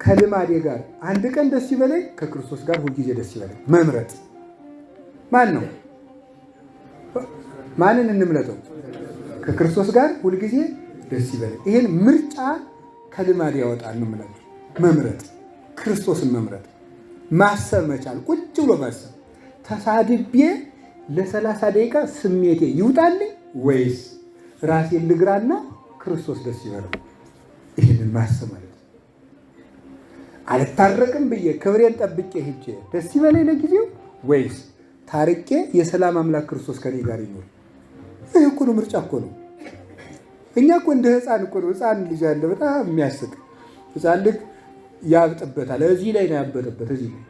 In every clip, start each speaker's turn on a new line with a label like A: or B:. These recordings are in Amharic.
A: ከልማዴ ጋር አንድ ቀን ደስ ይበለኝ፣ ከክርስቶስ ጋር ሁልጊዜ ደስ ይበለኝ። መምረጥ ማን ነው? ማንን እንምረጠው? ከክርስቶስ ጋር ሁልጊዜ ደስ ይበለኝ። ይሄን ምርጫ ከልማድ ያወጣል ነው የምላችሁ። መምረጥ፣ ክርስቶስን መምረጥ፣ ማሰብ መቻል፣ ቁጭ ብሎ ማሰብ። ተሳድቤ ለ30 ደቂቃ ስሜቴ ይውጣልኝ ወይስ ራሴን ልግራና ክርስቶስ ደስ ይበለው? ይህንን ማሰብ ማለት ነው። አልታረቅም ብዬ ክብሬን ጠብቄ ሄጄ ደስ ይበለኝ ለጊዜው ወይስ ታርቄ የሰላም አምላክ ክርስቶስ ከኔ ጋር ይኖር? ይህ እኮ ነው፣ ምርጫ እኮ ነው። እኛ እኮ እንደ ህፃን እኮ ነው። ህፃን ልጅ አለ በጣም የሚያስቅ ህፃን ልጅ ያብጥበታል። እዚህ ላይ ነው ያበጠበት። እዚህ ላይ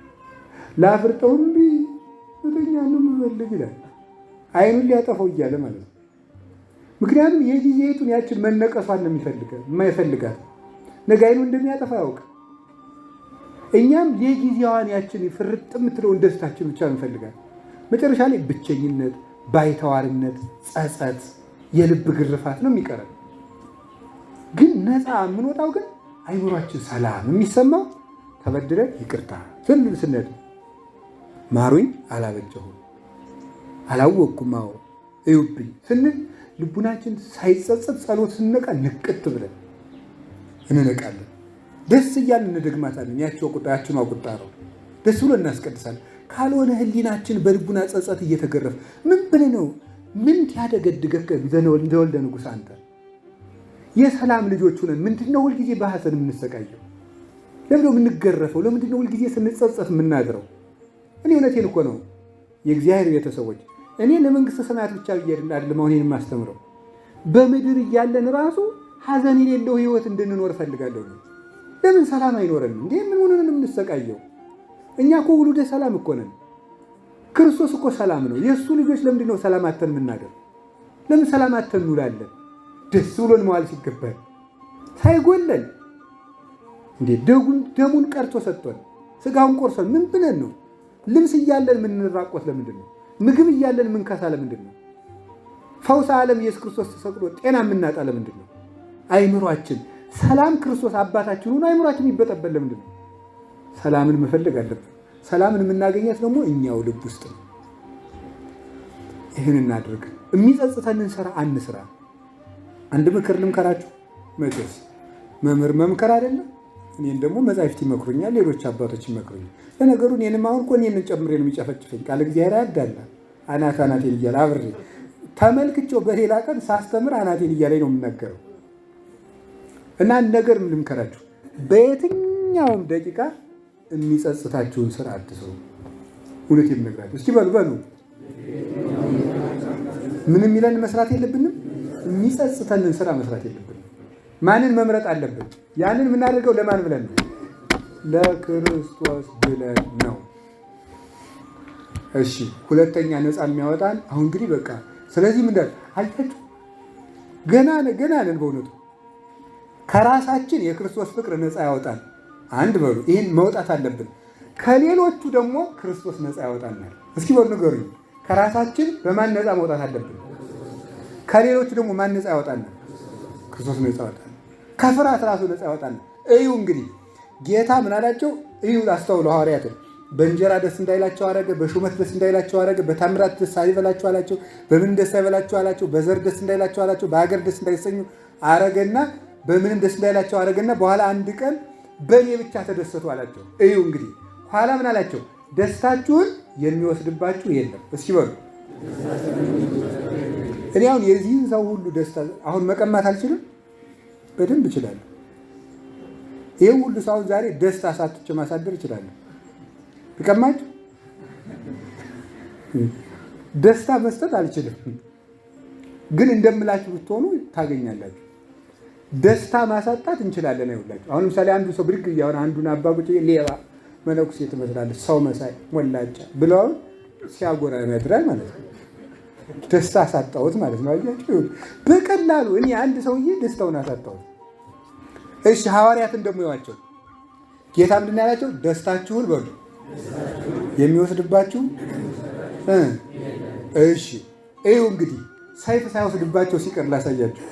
A: ላፍርጠው እምቢ በተኛ ነው የምፈልግ ይላል። አይኑን ሊያጠፋው እያለ ማለት ነው። ምክንያቱም የጊዜቱን ያችን መነቀሷን ነው የማይፈልጋት ነገ አይኑን እንደሚያጠፋ ያውቅ። እኛም የጊዜዋን ያችን ፍርጥ የምትለውን ደስታችን ብቻ እንፈልጋለን። መጨረሻ ላይ ብቸኝነት፣ ባይተዋርነት፣ ጸጸት፣ የልብ ግርፋት ነው የሚቀረን። ግን ነፃ የምንወጣው ግን አይምሯችን ሰላም የሚሰማው ተበድለን ይቅርታ ስንል ማሩኝ አላበጀሁም አላወቅኩም አዎ እዩብኝ ስንል ልቡናችን ሳይጸጸት ጸሎት ስንነቃ ንቅት ብለን እንነቃለን። ደስ እያልን እንደግማታለን። ያችን ቁጣ ነው ደስ ብሎ እናስቀድሳለን። ካልሆነ ህሊናችን በልቡና ጸጸት እየተገረፈ ምን ብለህ ነው? ምን ያደገድገከ እንደወልደ ንጉሥ አንተ የሰላም ልጆች ሆነን ምንድነው ሁልጊዜ በሐዘን የምንሰቃየው? ለምንድነው የምንገረፈው? ለምንድነው ሁልጊዜ ስንጸጸት የምናድረው? እኔ እውነቴን እኮ ነው የእግዚአብሔር ቤተሰቦች፣ እኔ ለመንግስተ ሰማያት ብቻ ብዬ አይደለም አሁን የማስተምረው፣ በምድር እያለን ራሱ ሐዘን የሌለው ህይወት እንድንኖር እፈልጋለሁ። ለምን ሰላም አይኖረንም እንዴ? ምን ሆነን የምንሰቃየው? እኛ እኮ ውሉደ ሰላም እኮ ነን። ክርስቶስ እኮ ሰላም ነው። የእሱ ልጆች ለምንድን ነው ሰላም አተን የምናደር? ለምን ሰላም አተን እንውላለን? ደስ ብሎን መዋል ሲገባል ሳይጎለን እንዴ ደሙን ቀርቶ ሰጥቶን ስጋውን ቆርሶን ምን ብለን ነው? ልብስ እያለን የምንራቆት ለምንድን ነው? ምግብ እያለን የምንከሳ ለምንድን ነው? ፈውስ ዓለም ኢየሱስ ክርስቶስ ተሰቅሎ ጤና የምናጣ ለምንድን ነው? አይምሯችን ሰላም ክርስቶስ አባታችን ሆኖ አይምሯችን ይበጠበል ለምንድን ነው? ሰላምን መፈለግ አለብን። ሰላምን የምናገኛት ደግሞ እኛው ልብ ውስጥ ነው። ይህን እናድርግ። የሚጸጽተንን ስራ አንስራ። አንድ ምክር ልምከራችሁ። መቼስ መምህር መምከር አይደለም። እኔን ደግሞ መጻሕፍት ይመክሩኛል፣ ሌሎች አባቶች ይመክሩኛል። ለነገሩ እኔንም አሁን እኮ እኔን ጨምሬ ነው የሚጨፈጭፈኝ። ቃል እግዚአብሔር ያዳላ አናቴን እያለ አብሬ ተመልክቼው በሌላ ቀን ሳስተምር አናቴን እያለኝ ነው የምናገረው። እና አንድ ነገር ልምከራችሁ። በየትኛውም ደቂቃ የሚጸጽታችሁን ስራ አድሰው። እውነት የምነግራችሁ እስኪ በሉ ምን የሚለን መስራት የለብንም። የሚጸጽተንን ስራ መስራት የለብንም። ማንን መምረጥ አለብን? ያንን የምናደርገው ለማን ብለን ነው? ለክርስቶስ ብለን ነው። እሺ፣ ሁለተኛ ነፃ የሚያወጣን አሁን እንግዲህ በቃ ስለዚህ ምንድን አልታችሁ ገና ነን። በእውነቱ ከራሳችን የክርስቶስ ፍቅር ነፃ ያወጣል። አንድ በሉ ይህን መውጣት አለብን። ከሌሎቹ ደግሞ ክርስቶስ ነፃ ያወጣናል። እስኪ በሉ ንገሩኝ። ከራሳችን በማን ነፃ መውጣት አለብን? ከሌሎቹ ደግሞ ማን ነፃ ያወጣናል? ክርስቶስ ነፃ ያወጣናል። ከፍርሃት ራሱ ነፃ ያወጣናል። እዩ እንግዲህ ጌታ ምን አላቸው? እዩ አስተውሉ። ሐዋርያትን በእንጀራ ደስ እንዳይላቸው አደረገ፣ በሹመት ደስ እንዳይላቸው አደረገ፣ በታምራት ደስ አይበላቸው አላቸው፣ በምን ደስ አይበላቸው አላቸው፣ በዘር ደስ እንዳይላቸው አላቸው፣ በሀገር ደስ እንዳይሰኙ አረገና በምንም ደስ እንዳይላቸው አረገና በኋላ አንድ ቀን በእኔ ብቻ ተደሰቱ አላቸው። እዩ እንግዲህ ኋላ ምን አላቸው? ደስታችሁን የሚወስድባችሁ የለም። እስኪ በሉ እኔ አሁን የዚህን ሰው ሁሉ ደስታ አሁን መቀማት አልችልም? በደንብ እችላለሁ። ይህ ሁሉ ሰው ዛሬ ደስታ ሳትቼ ማሳደር እችላለሁ። ልቀማችሁ? ደስታ መስጠት አልችልም፣ ግን እንደምላችሁ ብትሆኑ ታገኛላችሁ። ደስታ ማሳጣት እንችላለን። አይውላችሁ አሁን ለምሳሌ አንዱ ሰው ብድግ እያሆነ አንዱን አባጉጭ ሌባ መነኩሴ ትመስላለች ሰው መሳይ ሞላጫ ብለው ሲያጎራ ያድራል ማለት ነው። ደስታ አሳጣሁት ማለት ነው። አያችሁ በቀላሉ እኔ አንድ ሰውዬ ደስታውን አሳጣሁት። እሺ ሐዋርያትን ደግሞ ይዋቸው ጌታ ምንድን ነው ያላቸው? ደስታችሁን በሉ የሚወስድባችሁ እሺ እዩ እንግዲህ ሰይፍ ሳይወስድባቸው ሲቀር ላሳያችሁ።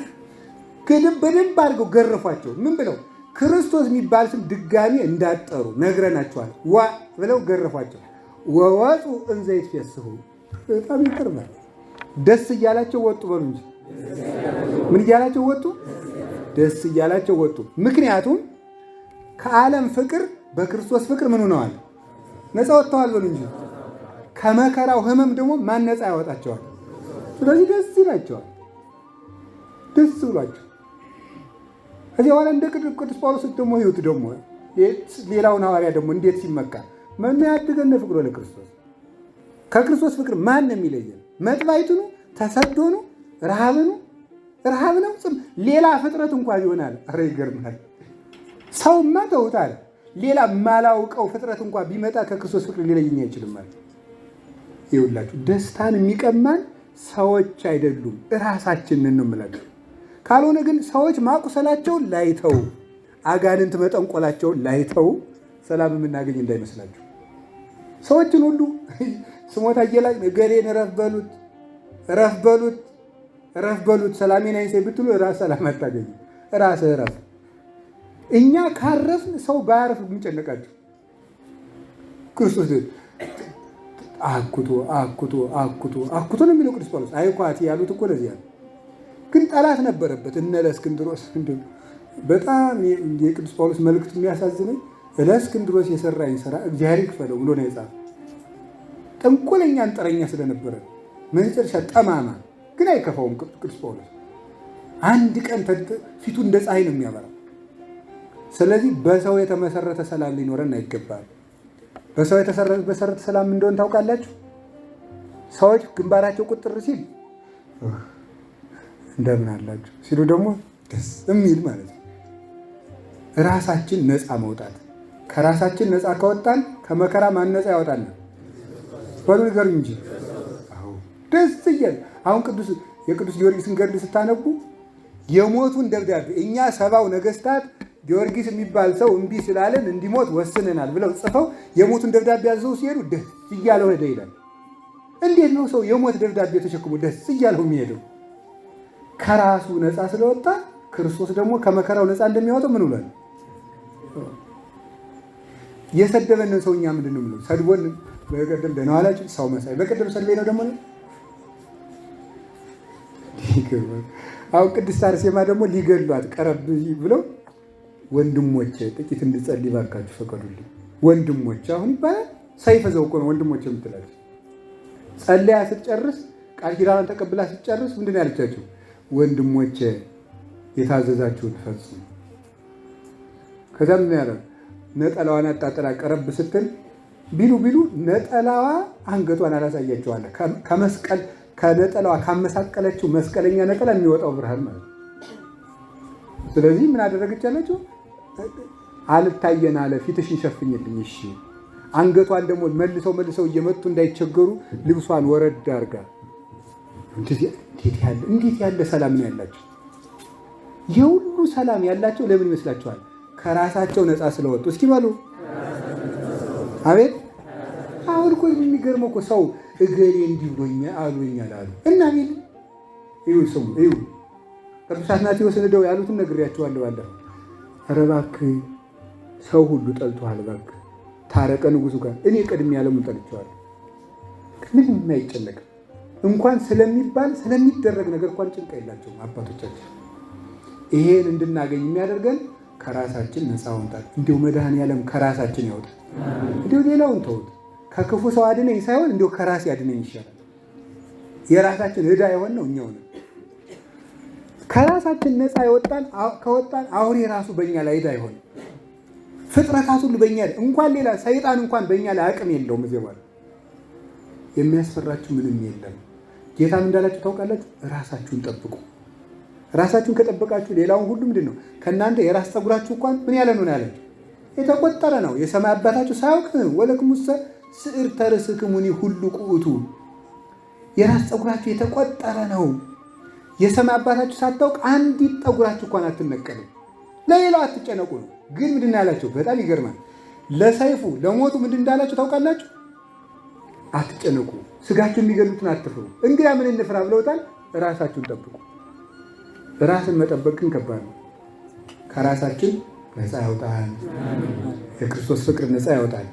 A: በደንብ አድርገው ገረፏቸው። ምን ብለው? ክርስቶስ የሚባል ስም ድጋሚ እንዳጠሩ ነግረናቸዋል። ዋ ብለው ገረፏቸው። ወወፁ እንዘ ይትፌስሑ። በጣም ይቀርባል። ደስ እያላቸው ወጡ በሉ እንጂ ምን እያላቸው ወጡ? ደስ እያላቸው ወጡ። ምክንያቱም ከዓለም ፍቅር በክርስቶስ ፍቅር ምን ሆነዋል? ነፃ ወጥተዋል በሉ እንጂ። ከመከራው ሕመም ደግሞ ማን ነፃ ያወጣቸዋል? ስለዚህ ደስ ይላቸዋል። ደስ ብሏቸው ከዚህ በኋላ እንደ ቅዱስ ጳውሎስ ደግሞ ይሁት ደግሞ ሌላውን ሐዋርያ ደግሞ እንዴት ሲመካ መኑ ያድገነ ፍቅሮ ለክርስቶስ። ከክርስቶስ ፍቅር ማን ነው የሚለየን? መጥባይቱ ነው? ተሰዶ ነው? ረሃብ ነው? ጽም ሌላ ፍጥረት እንኳን ይሆናል። ኧረ ይገርማል። ሰውማ ተውታል። ሌላ ማላውቀው ፍጥረት እንኳን ቢመጣ ከክርስቶስ ፍቅር ሊለየኝ አይችልም ማለት ይኸውላችሁ። ደስታን የሚቀማን ሰዎች አይደሉም፣ እራሳችንን ነው የምላችሁ። ካልሆነ ግን ሰዎች ማቁሰላቸውን ላይተው፣ አጋንንት መጠንቆላቸውን ላይተው ሰላም የምናገኝ እንዳይመስላችሁ። ሰዎችን ሁሉ ስሞታ እየላቅ እገሌን ረፍ በሉት ሰላሜን አይንሳይ ብትሉ ራስ ሰላም አታገኙ። ራስህ ረፍ። እኛ ካረፍን ሰው ባያረፍ የሚጨነቃቸው ክርስቶስ አኩቶ ነው የሚለው ቅዱስ ጳውሎስ። አይኳት ያሉት እኮ ለዚያ ነው። ግን ጠላት ነበረበት። እነ ለእስክንድሮስ በጣም የቅዱስ ጳውሎስ መልእክት የሚያሳዝነኝ ለእስክንድሮስ የሰራኝ ስራ እግዚአብሔር ይክፈለው ብሎ ነው የጻፈው። ጠንቆለኛ አንጥረኛ ስለነበረ መጨረሻ ጠማማ፣ ግን አይከፋውም ቅዱስ ጳውሎስ። አንድ ቀን ፊቱ እንደ ፀሐይ ነው የሚያበራው። ስለዚህ በሰው የተመሰረተ ሰላም ሊኖረን አይገባል። በሰው የተመሰረተ ሰላም እንደሆነ ታውቃላችሁ። ሰዎች ግንባራቸው ቁጥር ሲል እንደምን አላችሁ ሲሉ ደግሞ ደስ የሚል ማለት ነው። ራሳችን ነፃ መውጣት። ከራሳችን ነፃ ከወጣን ከመከራ ማን ነፃ ያወጣል? በሉ ንገሩኝ እንጂ። ደስ እያለ አሁን የቅዱስ ጊዮርጊስን ገድል ስታነቡ የሞቱን ደብዳቤ እኛ 70 ነገስታት ጊዮርጊስ የሚባል ሰው እምቢ ስላለን እንዲሞት ወስነናል ብለው ጽፈው የሞቱን ደብዳቤ ያዘው ሲሄዱ ደስ እያለው ሄደ ይላል። እንዴት ነው ሰው የሞት ደብዳቤ ተሸክሞ ደስ እያለው የሚሄደው? ከራሱ ነፃ ስለወጣ ክርስቶስ ደግሞ ከመከራው ነፃ እንደሚያወጣው ምን ብሏል? የሰደበንን ሰው እኛ ምንድን ነው የምንለው? ሰድቦን በቀደም ደህና ዋላችሁ ሰው መሳይ በቀደም ሰድቤ ነው ደግሞ አሁን ቅድስት አርሴማ ደግሞ ሊገሏት ቀረብ ብለው ወንድሞቼ ጥቂት እንድጸልይ ባካችሁ ፈቀዱልኝ። ወንድሞቼ አሁን ይባላል። ሰይፍ ዘው እኮ ነው ወንድሞቼ የምትላቸው። ጸልያ ስትጨርስ ቃል ኪዳኗን ተቀብላ ስትጨርስ ምንድን ነው ያለቻቸው? ወንድሞቼ የታዘዛችሁን ፈጽሙ። ከዛ ምን ያለ ነጠላዋን አጣጥላ ቀረብ ስትል ቢሉ ነጠላዋ አንገቷን አላሳያቸዋለ። ከመስቀል ከነጠላዋ ካመሳቀለችው መስቀለኛ ነጠላ የሚወጣው ብርሃን ማለት ነው። ስለዚህ ምን አደረገች ያለችው? አልታየን አለ ፊትሽን ሸፍኝልኝ። እሺ አንገቷን ደግሞ መልሰው እየመቱ እንዳይቸገሩ ልብሷን ወረድ አድርጋ እንዴት ያለ ሰላም ነው ያላቸው። የሁሉ ሰላም ያላቸው ለምን ይመስላችኋል? ከራሳቸው ነፃ ስለወጡ። እስኪ በሉ አቤት። አሁን እኮ የሚገርመው እኮ ሰው እገሌ እንዲህ ብሎኛል አሉኛል አሉ እና ቢል ስሙ ቅዱስ አትናቴዎስ እንደው ያሉትን ነግሬያቸዋለሁ። አለ ኧረ እባክህ ሰው ሁሉ ጠልቶሃል፣ እባክህ ታረቀ ንጉሱ ጋር። እኔ ቀድሜ ያለሙን ጠልቼዋለሁ። ምንም አይጨነቅም። እንኳን ስለሚባል ስለሚደረግ ነገር እንኳን ጭንቅ የላቸውም አባቶቻችን። ይሄን እንድናገኝ የሚያደርገን ከራሳችን ነፃ ወጣት። እንዲሁ መድኃኔዓለም ከራሳችን ያውጣ። እንዲሁ ሌላውን ተውት። ከክፉ ሰው አድነኝ ሳይሆን እንዲሁ ከራሴ አድነኝ ይሻላል። የራሳችን ዕዳ የሆን ነው እኛው ነው። ከራሳችን ነፃ ከወጣን አውሬ ራሱ በእኛ ላይ ዕዳ አይሆን። ፍጥረታት ሁሉ በእኛ ላይ እንኳን ሌላ ሰይጣን እንኳን በእኛ ላይ አቅም የለውም። እዚህ በኋላ የሚያስፈራችሁ ምንም የለም። ጌታም እንዳላችሁ ታውቃላችሁ፣ ራሳችሁን ጠብቁ። ራሳችሁን ከጠበቃችሁ ሌላውን ሁሉ ምንድን ነው? ከእናንተ የራስ ፀጉራችሁ እንኳን ምን ያለ ነው ያላችሁ? የተቆጠረ ነው። የሰማይ አባታችሁ ሳያውቅ ወለክሙሰ ስዕርተ ርእስክሙኒ ሁሉ ቁኡቱ። የራስ ፀጉራችሁ የተቆጠረ ነው። የሰማይ አባታችሁ ሳታውቅ አንዲት ጠጉራችሁ እንኳን አትነቀልም። ለሌላው አትጨነቁ ነው። ግን ምንድን ያላቸው በጣም ይገርማል። ለሰይፉ ለሞቱ ምንድን እንዳላቸው ታውቃላችሁ? አትጨነቁ፣ ስጋችሁን የሚገሉትን አትፍሩ። እንግዲያ ምን እንፍራ ብለውታል? ራሳችሁን ጠብቁ። ራስን መጠበቅ ግን ከባድ ነው። ከራሳችን ነፃ ያውጣን። የክርስቶስ ፍቅር ነፃ ያውጣን።